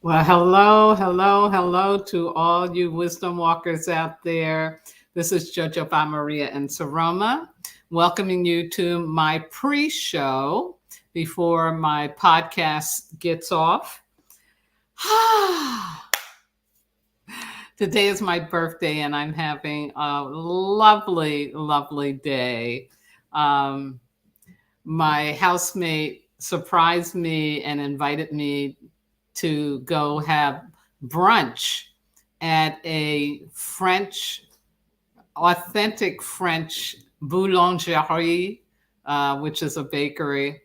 Well, hello, hello, hello to all you wisdom walkers out there. This is Jojo by Maria and Saroma, welcoming you to my pre-show before my podcast gets off. Today is my birthday, and I'm having a lovely, lovely day. Um, my housemate surprised me and invited me to go have brunch at a authentic French boulangerie, which is a bakery.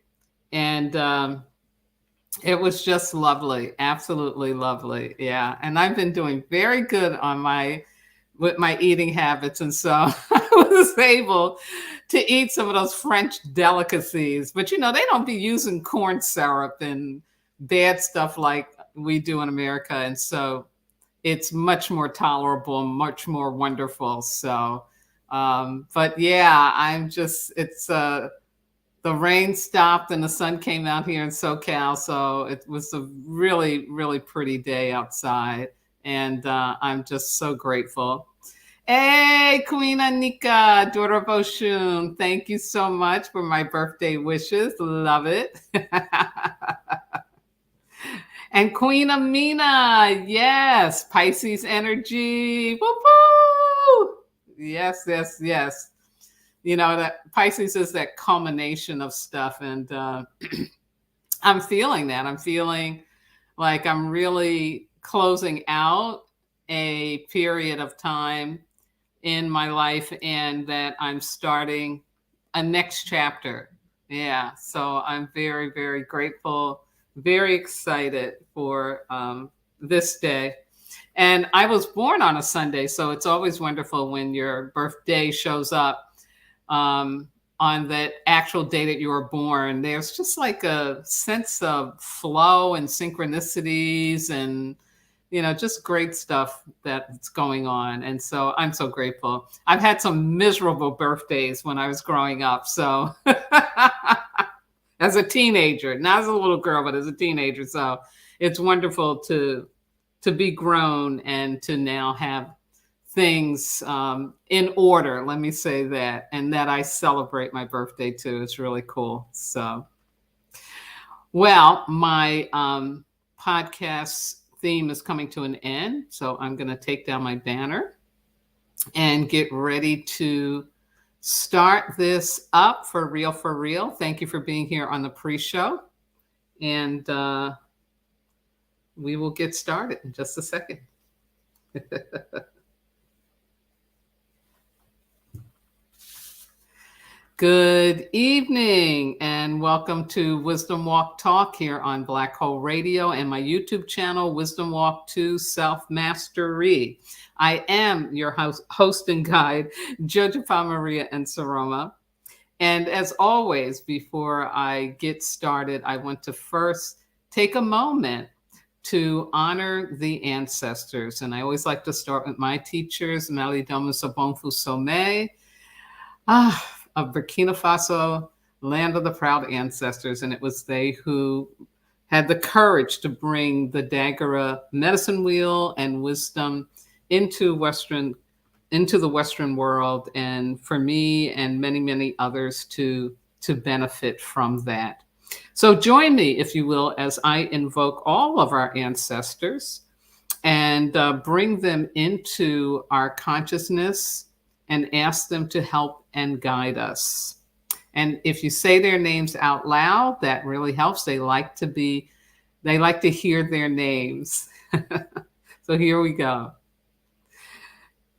And it was just lovely, absolutely lovely. Yeah. And I've been doing very good with my eating habits. And so I was able to eat some of those French delicacies. But, they don't be using corn syrup and bad stuff like we do in America. And so it's much more tolerable, much more wonderful. So, but yeah, the rain stopped and the sun came out here in SoCal. So it was a really, really pretty day outside. And I'm just so grateful. Hey, Queen Anika, daughter of Oshun, thank you so much for my birthday wishes. Love it. And Queen Amina, yes, Pisces energy. Woo-hoo! Yes, yes, yes. That Pisces is that culmination of stuff. And I'm feeling that. I'm feeling like I'm really closing out a period of time in my life and that I'm starting a next chapter. Yeah. So I'm very, very grateful, very excited for this day. And I was born on a Sunday, so it's always wonderful when your birthday shows up on that actual day that you were born. There's just like a sense of flow and synchronicities and just great stuff that's going on. And so I'm so grateful. I've had some miserable birthdays when I was growing up. So as a teenager, not as a little girl, but as a teenager. So it's wonderful to be grown and to now have things in order. Let me say that. And that I celebrate my birthday too. It's really cool. So, well, my podcast theme is coming to an end. So I'm going to take down my banner and get ready to start this up for real, for real. Thank you for being here on the pre-show. And we will get started in just a second. Good evening and welcome to Wisdom Walk Talk here on Black Hole Radio and my YouTube channel, Wisdom Walk to Self-Mastery. I am your host and guide, Jojo Maria and Saroma. And as always, before I get started, I want to first take a moment to honor the ancestors. And I always like to start with my teachers, Mali Domu Sabonfu Somé. Of Burkina Faso, land of the proud ancestors. And it was they who had the courage to bring the Dagara medicine wheel and wisdom into the Western world. And for me and many, many others to benefit from that. So join me, if you will, as I invoke all of our ancestors and bring them into our consciousness and ask them to help and guide us. And if you say their names out loud, that really helps. They like to hear their names. So here we go.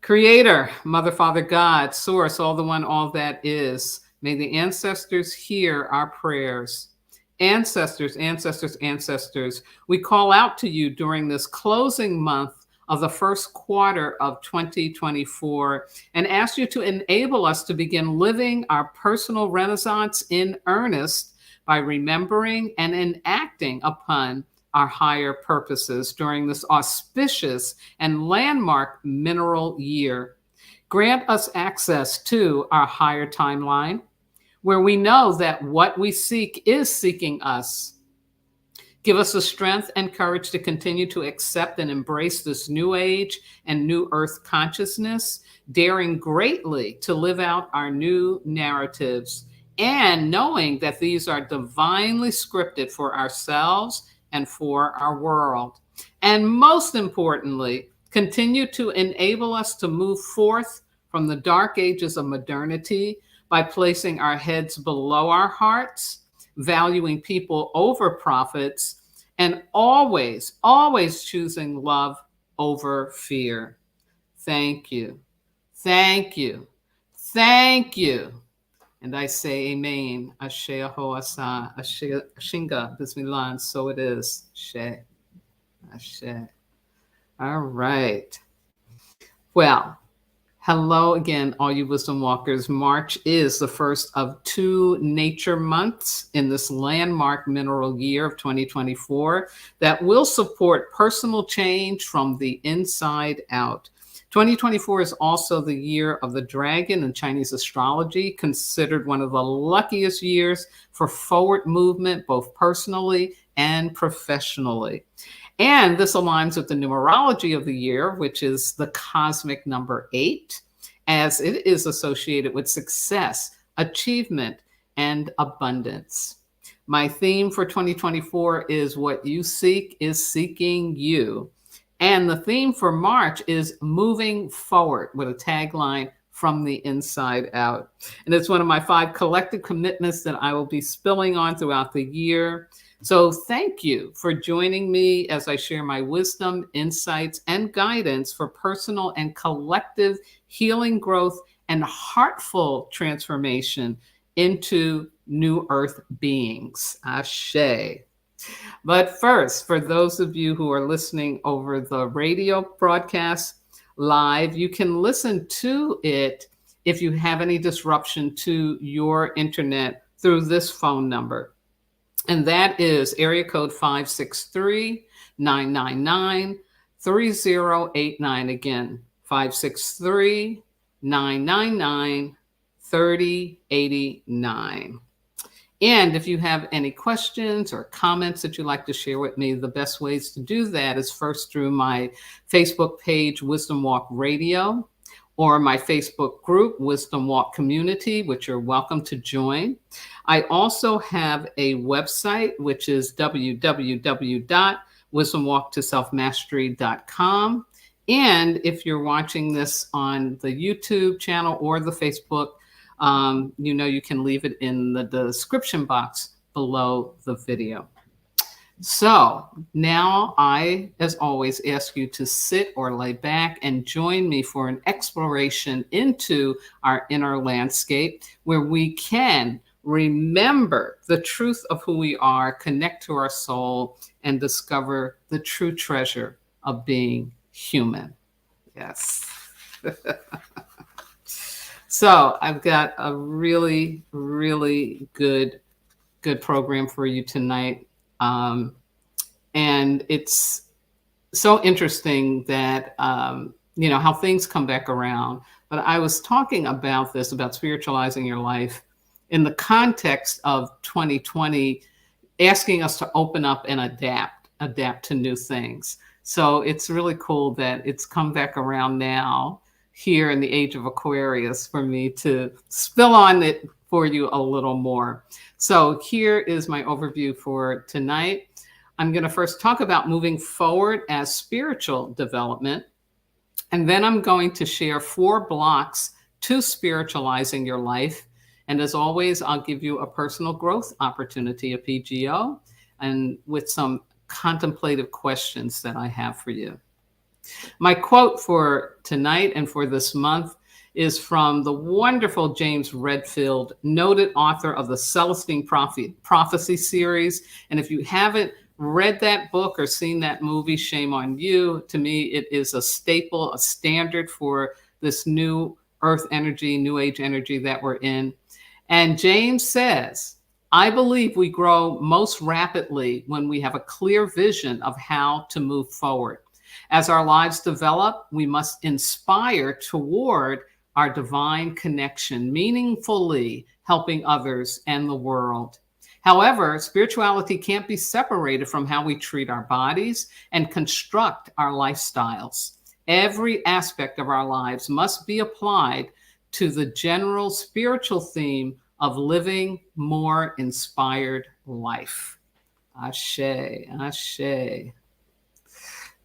Creator, Mother, Father, God, Source, all the one, all that is. May the ancestors hear our prayers. Ancestors, ancestors, ancestors, we call out to you during this closing month of the first quarter of 2024 and ask you to enable us to begin living our personal renaissance in earnest by remembering and enacting upon our higher purposes during this auspicious and landmark mineral year. Grant us access to our higher timeline, where we know that what we seek is seeking us. Give us the strength and courage to continue to accept and embrace this new age and new earth consciousness, daring greatly to live out our new narratives and knowing that these are divinely scripted for ourselves and for our world. And most importantly, continue to enable us to move forth from the dark ages of modernity by placing our heads below our hearts, valuing people over profits, and always, always choosing love over fear. Thank you. Thank you. Thank you. And I say amen. Ashe aho asa. Ashinga. Bismillah. And so it is. Ashe. Ashe. All right. Well, hello again, all you wisdom walkers. March is the first of 2 nature months in this landmark mineral year of 2024 that will support personal change from the inside out. 2024 is also the year of the dragon in Chinese astrology, considered one of the luckiest years for forward movement, both personally and professionally. And this aligns with the numerology of the year, which is the cosmic number 8, as it is associated with success, achievement, and abundance. My theme for 2024 is what you seek is seeking you. And the theme for March is moving forward with a tagline from the inside out. And it's one of my 5 collective commitments that I will be spilling on throughout the year. So thank you for joining me as I share my wisdom, insights, and guidance for personal and collective healing, growth, and heartful transformation into new earth beings. Ashe. But first, for those of you who are listening over the radio broadcast live, you can listen to it if you have any disruption to your internet through this phone number. And that is area code 563-999-3089. Again, 563-999-3089. And if you have any questions or comments that you'd like to share with me, the best ways to do that is first through my Facebook page, Wisdom Walk Radio, or my Facebook group, Wisdom Walk Community, which you're welcome to join. I also have a website, which is www.wisdomwalktoselfmastery.com. And if you're watching this on the YouTube channel or the Facebook, you can leave it in the description box below the video. So now I, as always, ask you to sit or lay back and join me for an exploration into our inner landscape where we can remember the truth of who we are, connect to our soul, and discover the true treasure of being human. Yes. So I've got a really, really good program for you tonight. And it's so interesting that, how things come back around. But I was talking about this, about spiritualizing your life in the context of 2020, asking us to open up and adapt to new things. So it's really cool that it's come back around now here in the age of Aquarius for me to spill on it for you a little more. So here is my overview for tonight. I'm going to first talk about moving forward as spiritual development. And then I'm going to share 4 blocks to spiritualizing your life. And as always, I'll give you a personal growth opportunity, a PGO, and with some contemplative questions that I have for you. My quote for tonight and for this month is from the wonderful James Redfield, noted author of the Celestine Prophecy series. And if you haven't read that book or seen that movie, shame on you. To me, it is a staple, a standard for this new earth energy, new age energy that we're in. And James says, I believe we grow most rapidly when we have a clear vision of how to move forward. As our lives develop, we must inspire toward our divine connection, meaningfully helping others and the world. However, spirituality can't be separated from how we treat our bodies and construct our lifestyles. Every aspect of our lives must be applied to the general spiritual theme of living more inspired life. Ashe, ashe.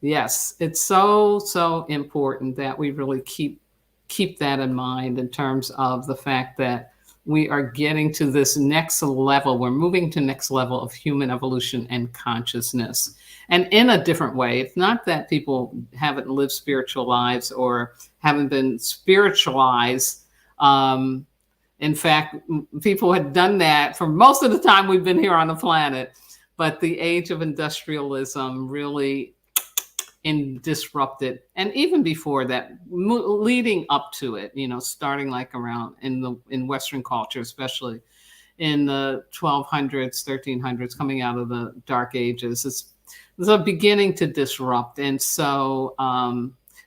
Yes, it's so important that we really keep that in mind in terms of the fact that we are getting to this next level. We're moving to next level of human evolution and consciousness. And in a different way. It's not that people haven't lived spiritual lives or haven't been spiritualized. In fact, people had done that for most of the time we've been here on the planet. But the age of industrialism really disrupted, and even before that, leading up to it, starting like around in Western culture, especially in the 1200s, 1300s, coming out of the Dark Ages, it's a beginning to disrupt. And so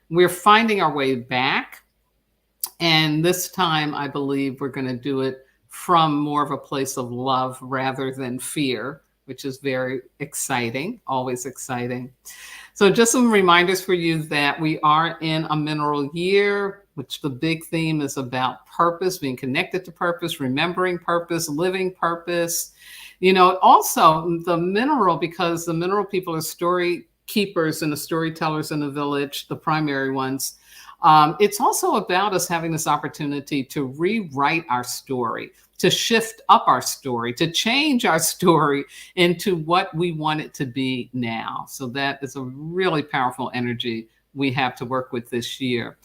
we're finding our way back. And this time, I believe we're going to do it from more of a place of love rather than fear, which is very exciting, always exciting. So just some reminders for you that we are in a mineral year, which the big theme is about purpose, being connected to purpose, remembering purpose, living purpose. Also the mineral, because the mineral people are story keepers and the storytellers in the village, the primary ones. It's also about us having this opportunity to rewrite our story, to shift up our story, to change our story into what we want it to be now. So that is a really powerful energy we have to work with this year.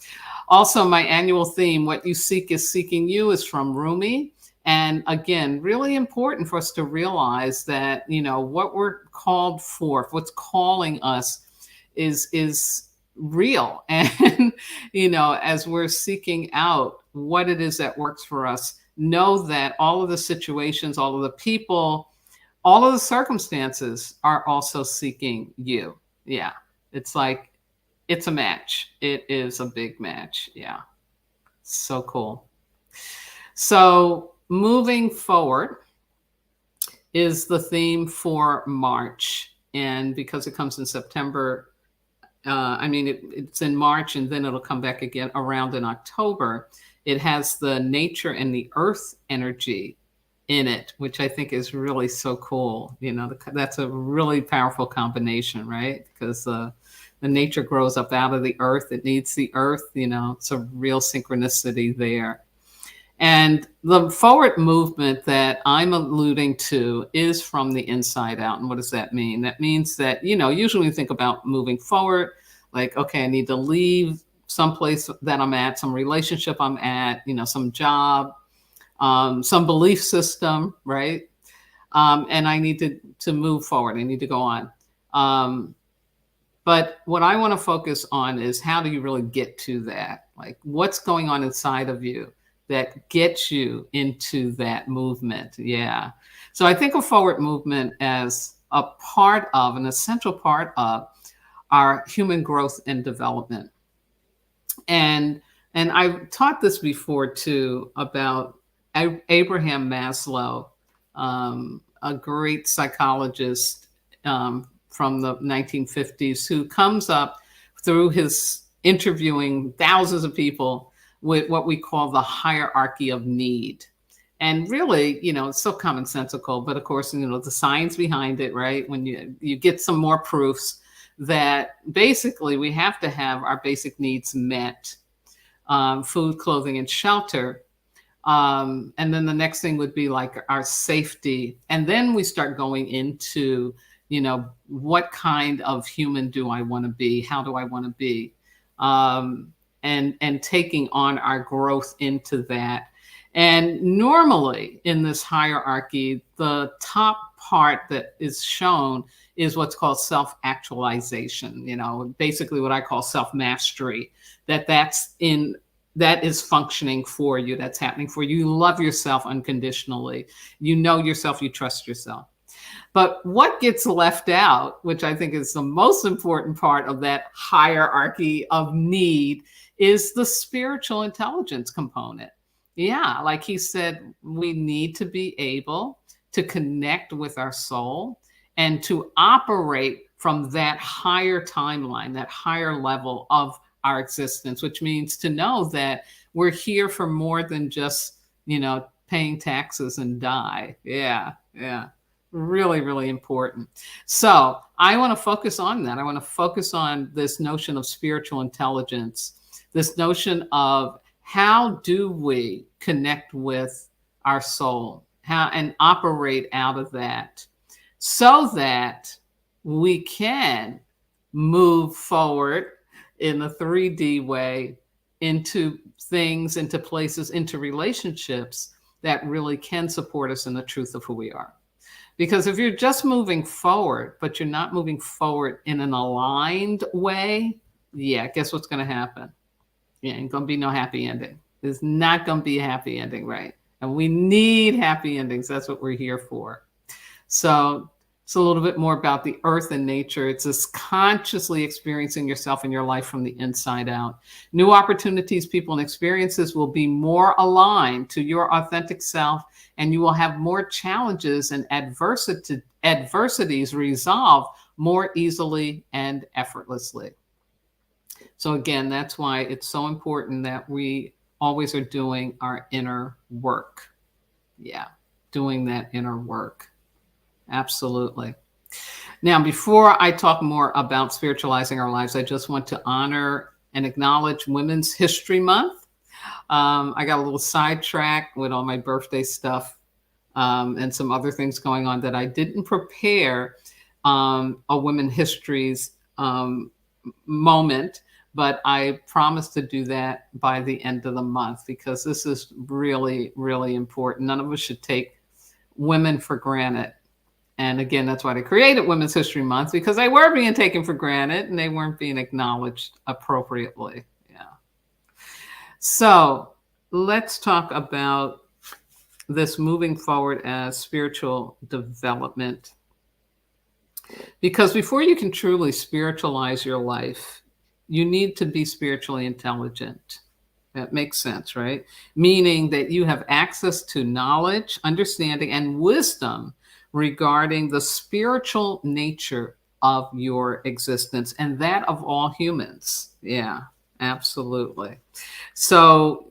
Also, my annual theme, What You Seek is Seeking You, is from Rumi. And again, really important for us to realize that, what we're called for, what's calling us is real. And, as we're seeking out what it is that works for us, know that all of the situations, all of the people, all of the circumstances are also seeking you. Yeah. It's like, it's a match. It is a big match. Yeah. So cool. So moving forward is the theme for March. And because it comes in September, it's in March and then it'll come back again around in October. It has the nature and the earth energy in it, which I think is really so cool. That's a really powerful combination, right? Because the nature grows up out of the earth. It needs the earth, it's a real synchronicity there. And the forward movement that I'm alluding to is from the inside out. And what does that mean? That means that, usually when you think about moving forward, like, okay, I need to leave someplace that I'm at, some relationship I'm at, some job, some belief system, right? And I need to move forward. I need to go on. But what I want to focus on is how do you really get to that? Like, what's going on inside of you that gets you into that movement? Yeah. So I think of forward movement as a part of, an essential part of our human growth and development. And I've taught this before too about Abraham Maslow, a great psychologist from the 1950s, who comes up through his interviewing thousands of people with what we call the hierarchy of need. And really, it's so commonsensical, but of course, the science behind it, right? When you get some more proofs that basically we have to have our basic needs met, food, clothing, and shelter. And then the next thing would be like our safety. And then we start going into, what kind of human do I want to be? How do I want to be? And taking on our growth into that. And normally in this hierarchy, the top part that is shown is what's called self-actualization, basically what I call self-mastery, that is functioning for you, that's happening for you. You love yourself unconditionally. You know yourself, you trust yourself. But what gets left out, which I think is the most important part of that hierarchy of need, is the spiritual intelligence component. Yeah, like he said, we need to be able to connect with our soul and to operate from that higher timeline, that higher level of our existence, which means to know that we're here for more than just, paying taxes and die. Yeah, yeah. Really, really important. So I want to focus on that. I want to focus on this notion of spiritual intelligence, this notion of how do we connect with our soul, how and operate out of that so that we can move forward in a 3D way into things, into places, into relationships that really can support us in the truth of who we are. Because if you're just moving forward, but you're not moving forward in an aligned way, yeah, guess what's going to happen? Yeah, ain't going to be no happy ending. There's not going to be a happy ending, right? And we need happy endings. That's what we're here for. So it's a little bit more about the earth and nature. It's this consciously experiencing yourself and your life from the inside out. New opportunities, people, and experiences will be more aligned to your authentic self, and you will have more challenges and adversities resolved more easily and effortlessly. So again, that's why it's so important that we always are doing our inner work. Yeah, doing that inner work. Absolutely. Now, before I talk more about spiritualizing our lives, I just want to honor and acknowledge Women's History Month. I got a little sidetracked with all my birthday stuff and some other things going on that I didn't prepare a Women Histories moment, but I promise to do that by the end of the month because this is really, really important. None of us should take women for granted. And again, that's why they created Women's History Month, because they were being taken for granted and they weren't being acknowledged appropriately. Yeah. So let's talk about this moving forward as spiritual development. Because before you can truly spiritualize your life, you need to be spiritually intelligent. That makes sense, right? Meaning that you have access to knowledge, understanding, and wisdom regarding the spiritual nature of your existence and that of all humans. Yeah, absolutely. So,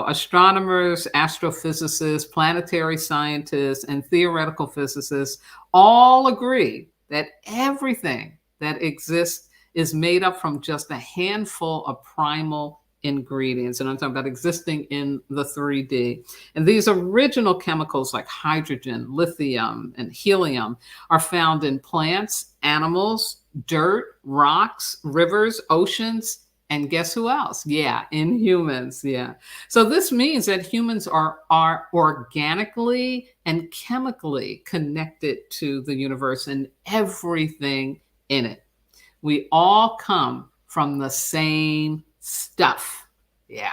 astronomers, astrophysicists, planetary scientists, and theoretical physicists all agree that everything that exists is made up from just a handful of primal ingredients. And I'm talking about existing in the 3D. And these original chemicals like hydrogen, lithium, and helium are found in plants, animals, dirt, rocks, rivers, oceans, and guess who else? Yeah, in humans. Yeah. So this means that humans are organically and chemically connected to the universe and everything in it. We all come from the same stuff. Yeah.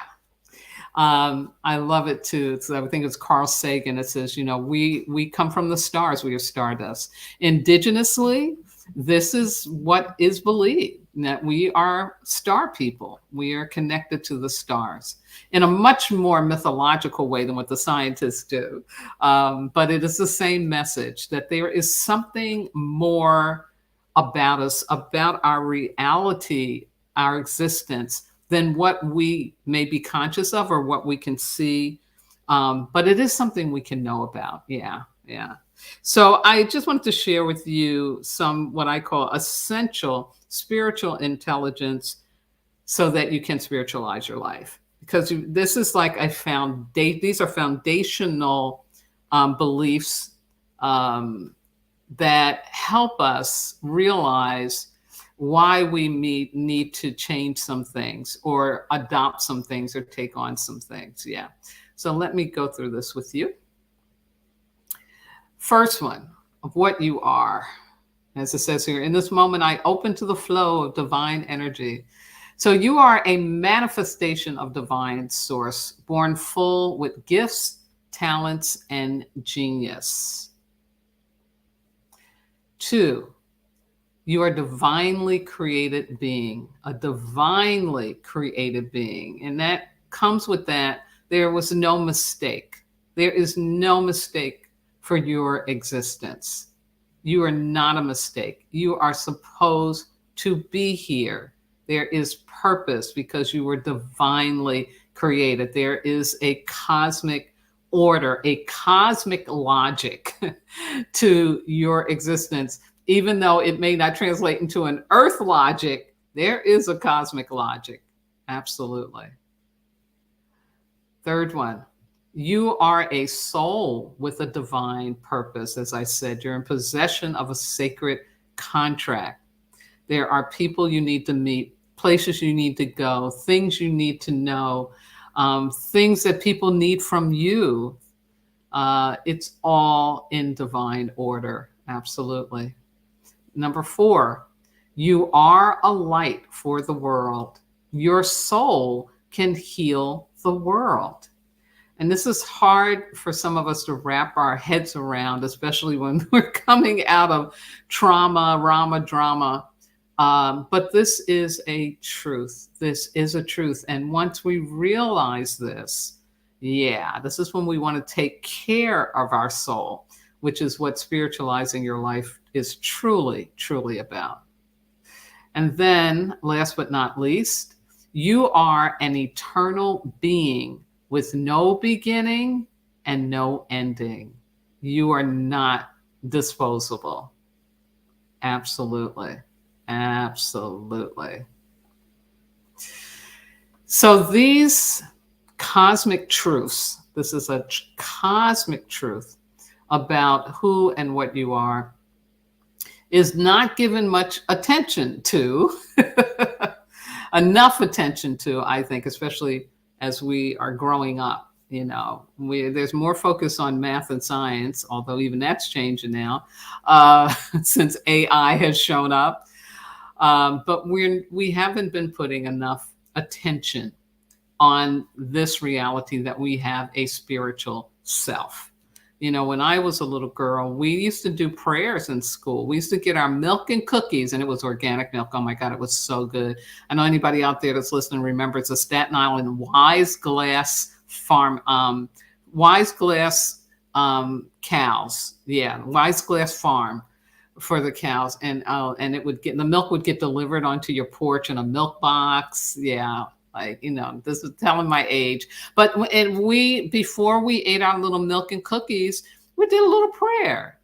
I love it too. I think it's Carl Sagan. It says, we come from the stars. We are stardust. Indigenously, this is what is believed, that we are star people. We are connected to the stars in a much more mythological way than what the scientists do. But it is the same message that there is something more about us, about our reality, our existence, than what we may be conscious of or what we can see. But it is something we can know about. Yeah, yeah. So I just wanted to share with you some what I call essential spiritual intelligence so that you can spiritualize your life. Because this is like these are foundational beliefs that help us realize why we need to change some things or adopt some things or take on some things. Yeah. So let me go through this with you. First one, of what you are. As it says here, in this moment, I open to the flow of divine energy. So you are a manifestation of divine source, born full with gifts, talents, and genius. 2, you are a divinely created being, a divinely created being. And that comes with that. There was no mistake. There is no mistake for your existence. You are not a mistake. You are supposed to be here. There is purpose because you were divinely created. There is a cosmic order, a cosmic logic to your existence. Even though it may not translate into an earth logic, there is a cosmic logic. Absolutely. Third one, you are a soul with a divine purpose. As I said, you're in possession of a sacred contract. There are people you need to meet, places you need to go, things you need to know, things that people need from you. It's all in divine order. Absolutely. Number 4, you are a light for the world. Your soul can heal the world. And this is hard for some of us to wrap our heads around, especially when we're coming out of trauma, rama, drama. But this is a truth. This is a truth. And once we realize this, this is when we want to take care of our soul, which is what spiritualizing your life is truly, truly about. And then, last but not least, you are an eternal being with no beginning and no ending. You are not disposable. Absolutely. Absolutely. So these cosmic truths, this is a cosmic truth about who and what you are, is not given much attention to, enough attention to, I think, especially as we are growing up. You know, there's more focus on math and science, although even that's changing now since AI has shown up. But we haven't been putting enough attention on this reality that we have a spiritual self. You know, when I was a little girl, we used to do prayers in school. We used to get our milk and cookies, and it was organic milk. Oh my God, it was so good. I know anybody out there that's listening remembers the Staten Island Wise Glass farm, Wise Glass cows. Yeah, Wise Glass farm for the cows, and it would the milk would get delivered onto your porch in a milk box. Yeah. Like, you know, this is telling my age. But before we ate our little milk and cookies, we did a little prayer.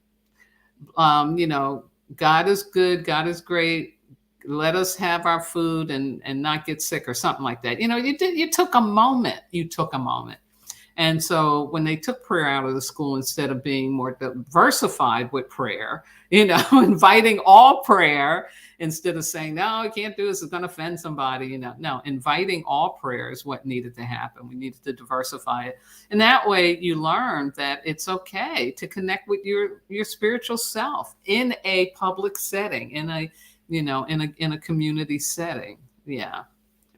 You know, God is good. God is great. Let us have our food and not get sick or something like that. You know, you took a moment. You took a moment. And so when they took prayer out of the school, instead of being more diversified with prayer, you know, inviting all prayer, instead of saying, no, I can't do this, it's going to offend somebody, you know, no, inviting all prayer is what needed to happen. We needed to diversify it. And that way you learn that it's okay to connect with your spiritual self in a public setting, in a, you know, in a community setting. Yeah.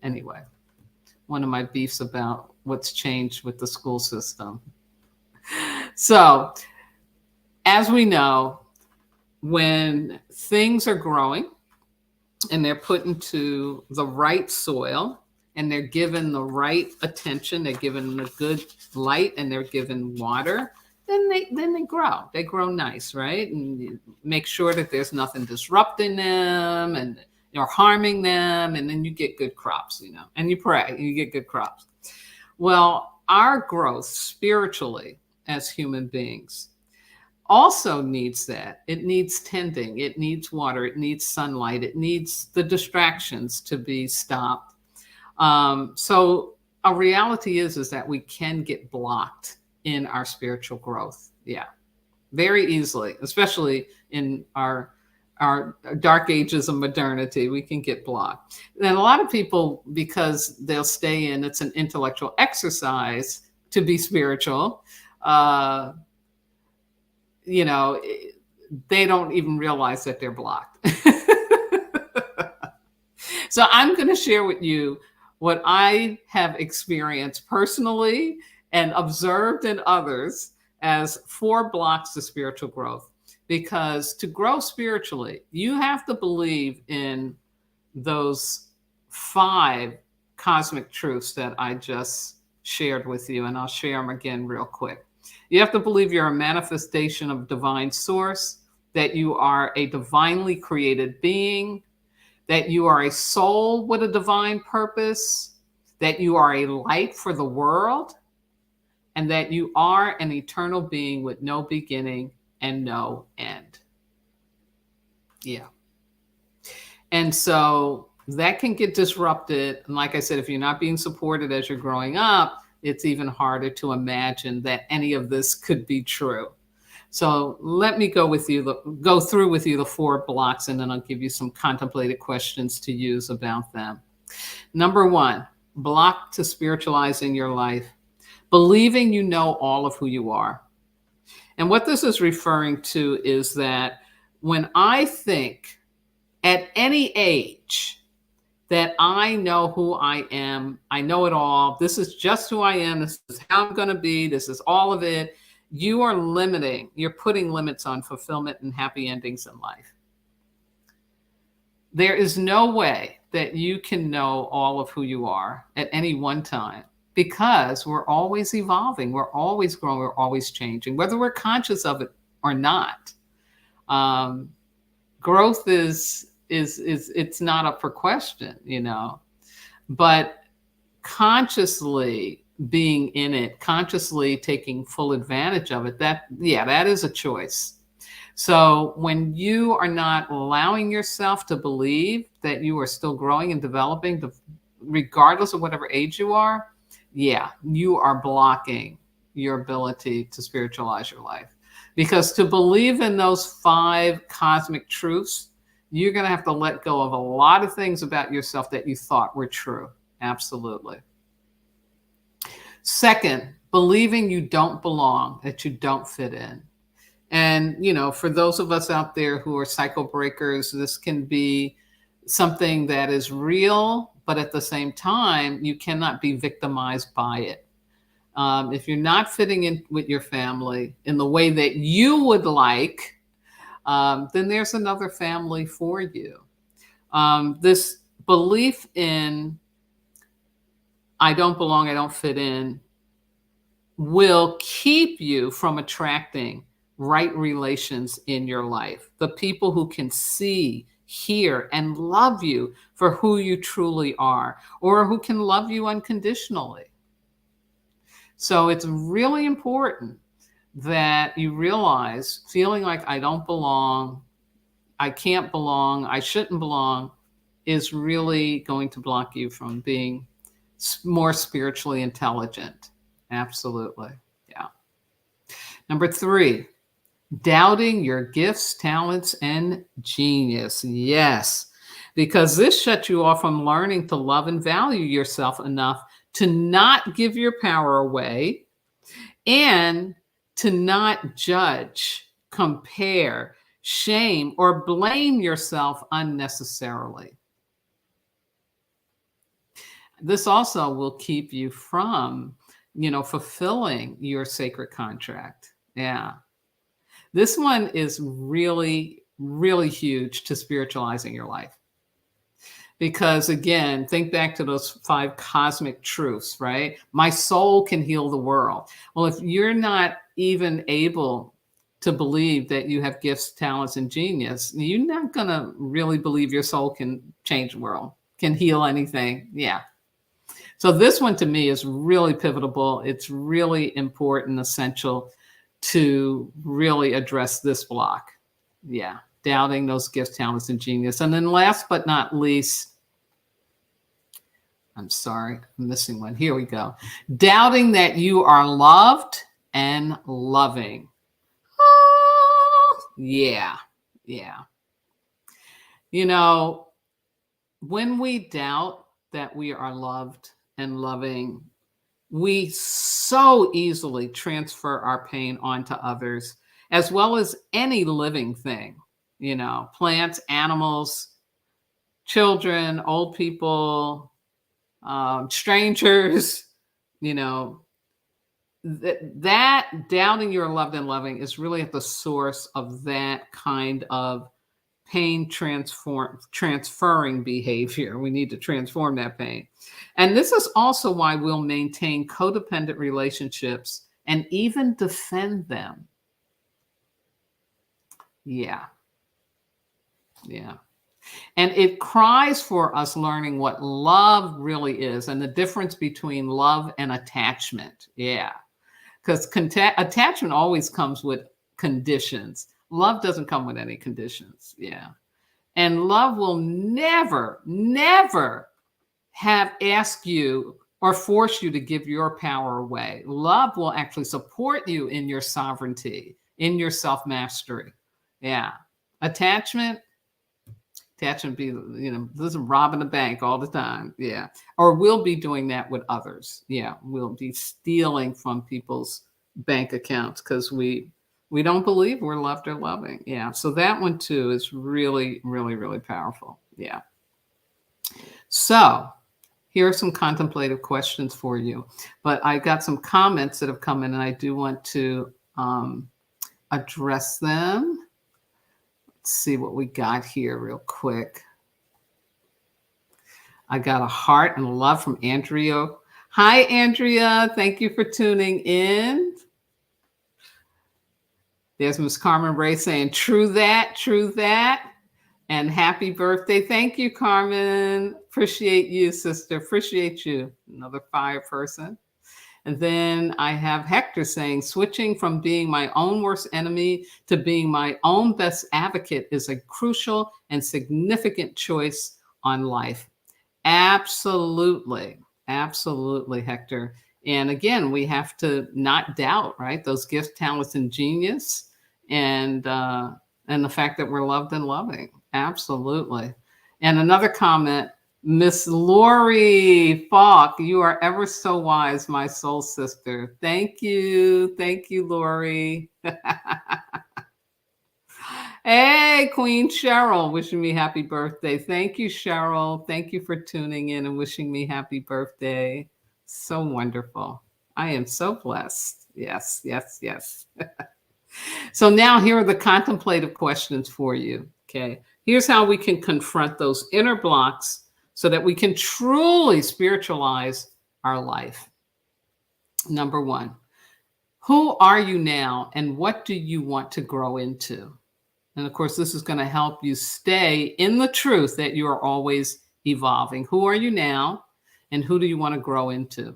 Anyway, one of my beefs about what's changed with the school system. So, as we know, when things are growing and they're put into the right soil and they're given the right attention, they're given the good light and they're given water, then they grow. They grow nice, right? And you make sure that there's nothing disrupting them and you're harming them, and then you get good crops, you know, and you pray and you get good crops. Well, our growth spiritually as human beings also needs that. It needs tending, it needs water, it needs sunlight, it needs the distractions to be stopped. So a reality is that we can get blocked in our spiritual growth. Yeah, very easily, especially in our dark ages of modernity, we can get blocked. And a lot of people, because they'll stay in, it's an intellectual exercise to be spiritual, you know, they don't even realize that they're blocked. So I'm going to share with you what I have experienced personally and observed in others as 4 blocks to spiritual growth. Because to grow spiritually, you have to believe in those 5 cosmic truths that I just shared with you. And I'll share them again real quick. You have to believe you're a manifestation of divine source, that you are a divinely created being, that you are a soul with a divine purpose, that you are a light for the world, and that you are an eternal being with no beginning and no end. Yeah. And so that can get disrupted. And like I said, if you're not being supported as you're growing up, it's even harder to imagine that any of this could be true. So let me go through with you the 4 blocks, and then I'll give you some contemplative questions to use about them. Number 1, block to spiritualizing your life, believing you know all of who you are. And what this is referring to is that when I think at any age that I know who I am, I know it all, this is just who I am, this is how I'm going to be, this is all of it, you are you're putting limits on fulfillment and happy endings in life. There is no way that you can know all of who you are at any one time, because we're always evolving, we're always growing, we're always changing, whether we're conscious of it or not. Growth is it's not up for question, but consciously being in it, consciously taking full advantage of it, that is a choice. So when you are not allowing yourself to believe that you are still growing and developing, regardless of whatever age you are, you are blocking your ability to spiritualize your life. Because to believe in those 5 cosmic truths, you're going to have to let go of a lot of things about yourself that you thought were true. Absolutely. Second, believing you don't belong, that you don't fit in. And, for those of us out there who are cycle breakers, this can be something that is real, but at the same time, you cannot be victimized by it. If you're not fitting in with your family in the way that you would like, then there's another family for you. This belief in I don't belong, I don't fit in, will keep you from attracting right relations in your life. The people who can see, hear, and love you for who you truly are, or who can love you unconditionally. So it's really important that you realize feeling like I don't belong, I can't belong, I shouldn't belong, is really going to block you from being more spiritually intelligent. Absolutely. Yeah. Number 3, doubting your gifts, talents, and genius. Yes, because this shuts you off from learning to love and value yourself enough to not give your power away, and to not judge, compare, shame, or blame yourself unnecessarily. This also will keep you from, fulfilling your sacred contract. Yeah. This one is really, really huge to spiritualizing your life. Because again, think back to those 5 cosmic truths, right? My soul can heal the world. Well, if you're not even able to believe that you have gifts, talents, and genius, you're not going to really believe your soul can change the world, can heal anything. Yeah. So this one to me is really pivotal. It's really important, essential to really address this block. Yeah. Doubting those gifts, talents, and genius. And then last but not least, I'm sorry, I'm missing one. Here we go. Doubting that you are loved and loving. Yeah. When we doubt that we are loved and loving, we so easily transfer our pain onto others, as well as any living thing, plants, animals, children, old people, strangers, that doubting you're loved and loving is really at the source of that kind of pain transferring behavior. We need to transform that pain. And this is also why we'll maintain codependent relationships and even defend them. Yeah. Yeah. And it cries for us learning what love really is and the difference between love and attachment. Yeah. Because attachment always comes with conditions. Love doesn't come with any conditions. Yeah. And love will never, never have asked you or force you to give your power away. Love will actually support you in your sovereignty, in your self-mastery. Yeah. Attachment be, this is robbing the bank all the time. Yeah. Or we'll be doing that with others. Yeah. We'll be stealing from people's bank accounts because we don't believe we're loved or loving. Yeah. So that one too is really, really, really powerful. Yeah. So here are some contemplative questions for you, but I got some comments that have come in and I do want to address them. Let's see what we got here real quick. I got a heart and a love from Andrea. Hi, Andrea. Thank you for tuning in. There's Miss Carmen Ray saying, true that, true that. And happy birthday. Thank you, Carmen. Appreciate you, sister. Appreciate you. Another fire person. And then I have Hector saying, switching from being my own worst enemy to being my own best advocate is a crucial and significant choice on life. Absolutely. Absolutely, Hector. And again, we have to not doubt, right? Those gifts, talents, and genius, and the fact that we're loved and loving. Absolutely. And another comment, Miss Lori Falk, you are ever so wise, my soul sister. Thank you. Thank you, Lori. Hey, Queen Cheryl, wishing me happy birthday. Thank you, Cheryl. Thank you for tuning in and wishing me happy birthday. So wonderful. I am so blessed. Yes, yes, yes. So now here are the contemplative questions for you. Okay. Here's how we can confront those inner blocks so that we can truly spiritualize our life. Number one, who are you now and what do you want to grow into? And of course, this is going to help you stay in the truth that you are always evolving. Who are you now and who do you want to grow into?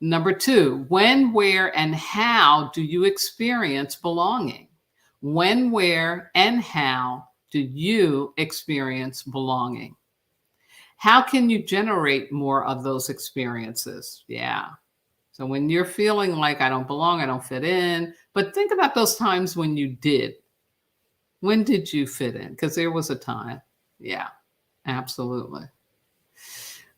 Number two, when, where, and how do you experience belonging? When, where, and how do you experience belonging? How can you generate more of those experiences? Yeah. So when you're feeling like I don't belong, I don't fit in, but think about those times when you did. When did you fit in? Because there was a time. Yeah, absolutely.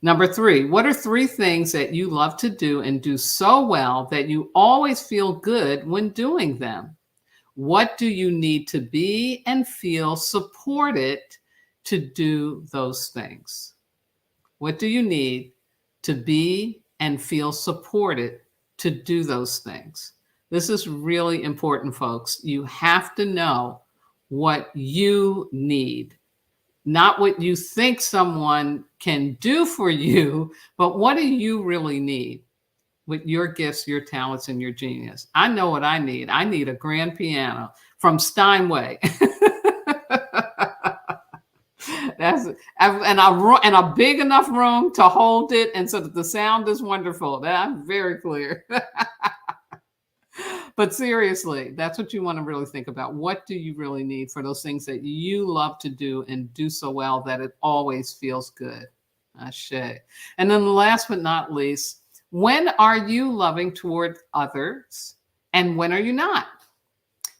Number three, what are three things that you love to do and do so well that you always feel good when doing them? What do you need to be and feel supported to do those things? What do you need to be and feel supported to do those things? This is really important, folks. You have to know what you need, not what you think someone can do for you, but what do you really need with your gifts, your talents, and your genius? I know what I need. I need a grand piano from Steinway. And a big enough room to hold it, and so that the sound is wonderful. I'm very clear. But seriously, that's what you want to really think about. What do you really need for those things that you love to do and do so well that it always feels good? Ashe. And then last but not least, when are you loving toward others and when are you not?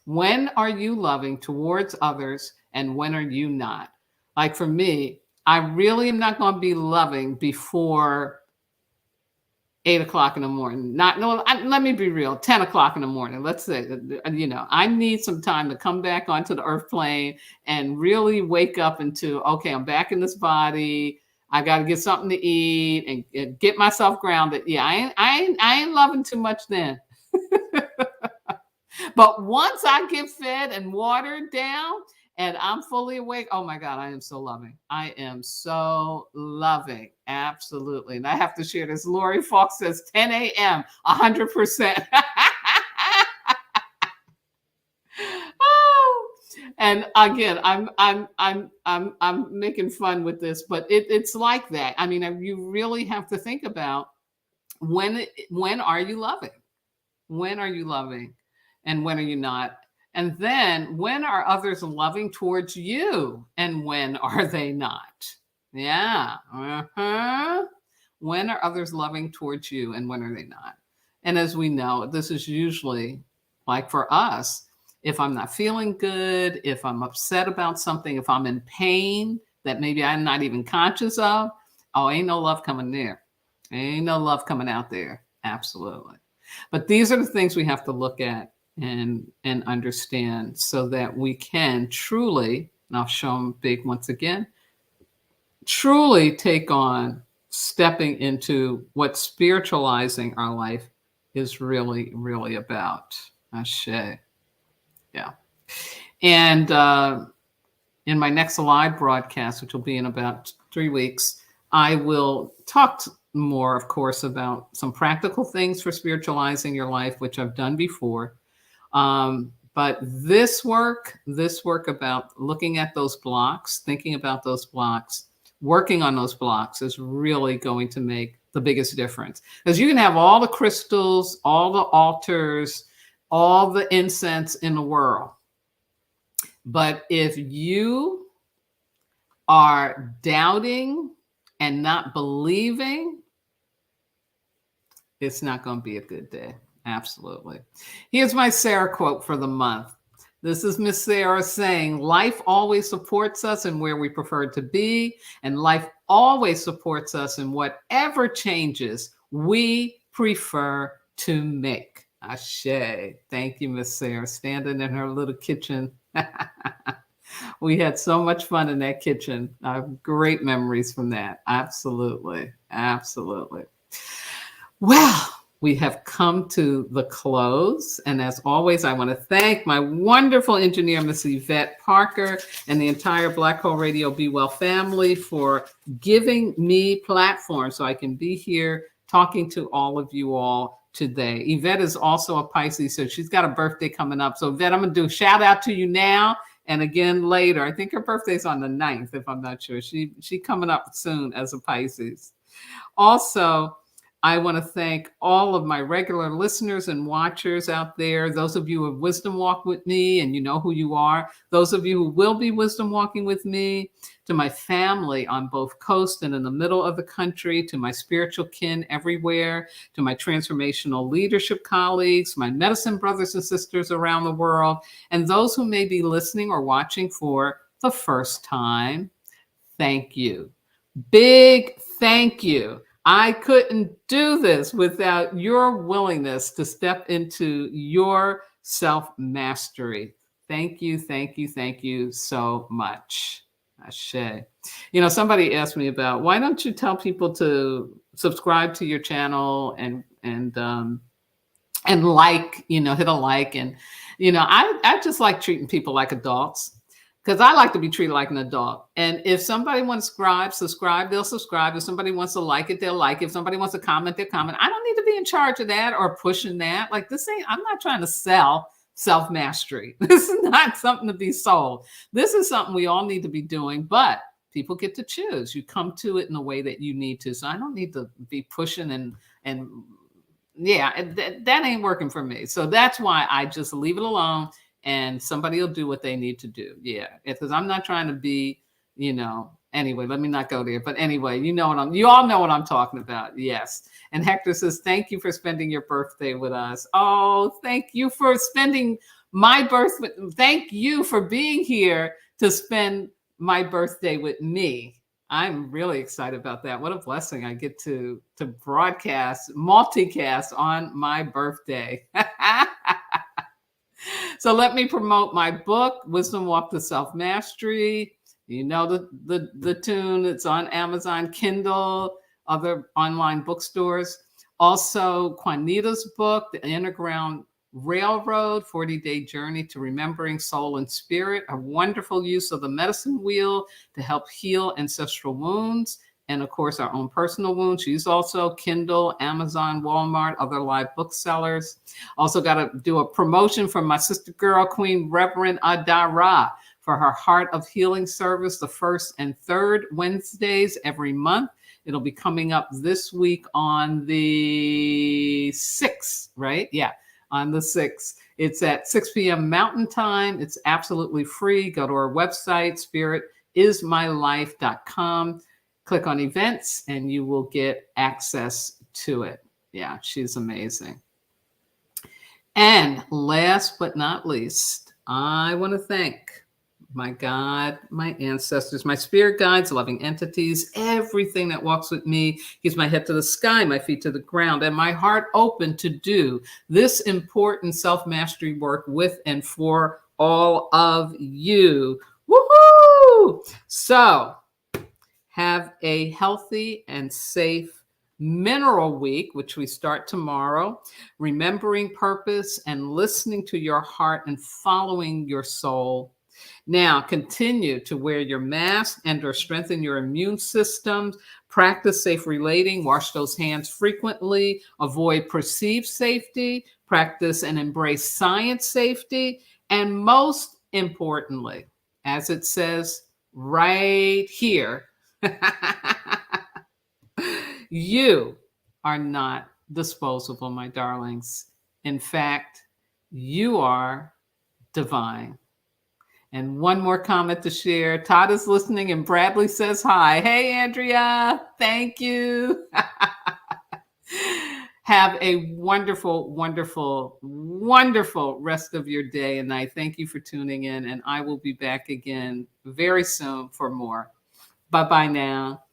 When are you loving towards others and when are you not? Like for me, I really am not going to be loving before 8 o'clock in the morning. Let me be real, 10 o'clock in the morning. Let's say, I need some time to come back onto the earth plane and really wake up into, okay, I'm back in this body. I got to get something to eat and get myself grounded. Yeah, I ain't loving too much then. But once I get fed and watered down and I'm fully awake. Oh my God, I am so loving. I am so loving. Absolutely. And I have to share this. Lori Fox says 10 a.m., 100%. Oh, and again, I'm making fun with this, but it's like that. I mean, you really have to think about when are you loving? When are you loving? And when are you not? And then when are others loving towards you? And when are they not? Yeah. Uh-huh. When are others loving towards you and when are they not? And as we know, this is usually like for us, if I'm not feeling good, if I'm upset about something, if I'm in pain that maybe I'm not even conscious of, oh, ain't no love coming there. Ain't no love coming out there. Absolutely. But these are the things we have to look at and understand so that we can truly, and I'll show them big once again, truly take on stepping into what spiritualizing our life is really, really about. Ashe. Yeah. And in my next live broadcast, which will be in about 3 weeks, I will talk more, of course, about some practical things for spiritualizing your life, which I've done before. But this work about looking at those blocks, thinking about those blocks, working on those blocks is really going to make the biggest difference. Because you can have all the crystals, all the altars, all the incense in the world. But if you are doubting and not believing, it's not going to be a good day. Absolutely. Here's my Sarah quote for the month. This is Miss Sarah saying, life always supports us in where we prefer to be, and life always supports us in whatever changes we prefer to make. Ashe. Thank you, Miss Sarah, standing in her little kitchen. We had so much fun in that kitchen. I have great memories from that. Absolutely. Absolutely. Well, we have come to the close. And as always, I want to thank my wonderful engineer, Miss Yvette Parker, and the entire Black Hole Radio Be Well family for giving me platform so I can be here talking to all of you all today. Yvette is also a Pisces, so she's got a birthday coming up. So Yvette, I'm going to do a shout out to you now and again later. I think her birthday's on the 9th, if I'm not sure. She coming up soon as a Pisces. Also, I want to thank all of my regular listeners and watchers out there. Those of you who have wisdom walked with me and you know who you are. Those of you who will be wisdom walking with me. To my family on both coasts and in the middle of the country. To my spiritual kin everywhere. To my transformational leadership colleagues. My medicine brothers and sisters around the world. And those who may be listening or watching for the first time. Thank you. Big thank you. I couldn't do this without your willingness to step into your self-mastery. Thank you, thank you, thank you so much. Ashe. You know, somebody asked me about why don't you tell people to subscribe to your channel and like, you know, hit a like. And, you know, I just like treating people like adults. Because I like to be treated like an adult. And if somebody wants to subscribe, they'll subscribe. If somebody wants to like it, they'll like it. If somebody wants to comment, they'll comment. I don't need to be in charge of that or pushing that. Like I'm not trying to sell self-mastery. This is not something to be sold. This is something we all need to be doing, but people get to choose. You come to it in the way that you need to. So I don't need to be pushing and yeah, that ain't working for me. So that's why I just leave it alone. And somebody will do what they need to do. Yeah, because I'm not trying to be, you know, anyway, let me not go there. But anyway, you all know what I'm talking about. Yes. And Hector says, thank you for spending your birthday with us. Oh, thank you for spending my birthday. Thank you for being here to spend my birthday with me. I'm really excited about that. What a blessing I get to multicast on my birthday. So let me promote my book, Wisdom Walk to Self-Mastery. You know the tune. It's on Amazon, Kindle, other online bookstores. Also, Juanita's book, The Inner Ground Railroad, 40-day journey to remembering soul and spirit, a wonderful use of the medicine wheel to help heal ancestral wounds, and of course, our own personal wounds. She's also Kindle, Amazon, Walmart, other live booksellers. Also got to do a promotion for my sister girl, Queen Reverend Adara, for her Heart of Healing service, the first and third Wednesdays every month. It'll be coming up this week on the 6th, right? Yeah, on the 6th. It's at 6 p.m. Mountain Time. It's absolutely free. Go to our website, spiritismylife.com. Click on events and you will get access to it. Yeah, she's amazing. And last but not least, I want to thank my God, my ancestors, my spirit guides, loving entities, everything that walks with me, keeps my head to the sky, my feet to the ground, and my heart open to do this important self-mastery work with and for all of you. Woohoo! So, have a healthy and safe mineral week, which we start tomorrow, remembering purpose and listening to your heart and following your soul. Now, continue to wear your mask and or strengthen your immune systems. Practice safe relating. Wash those hands frequently. Avoid perceived safety. Practice and embrace science safety. And most importantly, as it says right here, you are not disposable, my darlings. In fact, you are divine. And one more comment to share. Todd is listening and Bradley says hi. Hey, Andrea. Thank you. Have a wonderful, wonderful, wonderful rest of your day and night. Thank you for tuning in. And I will be back again very soon for more. Bye-bye now.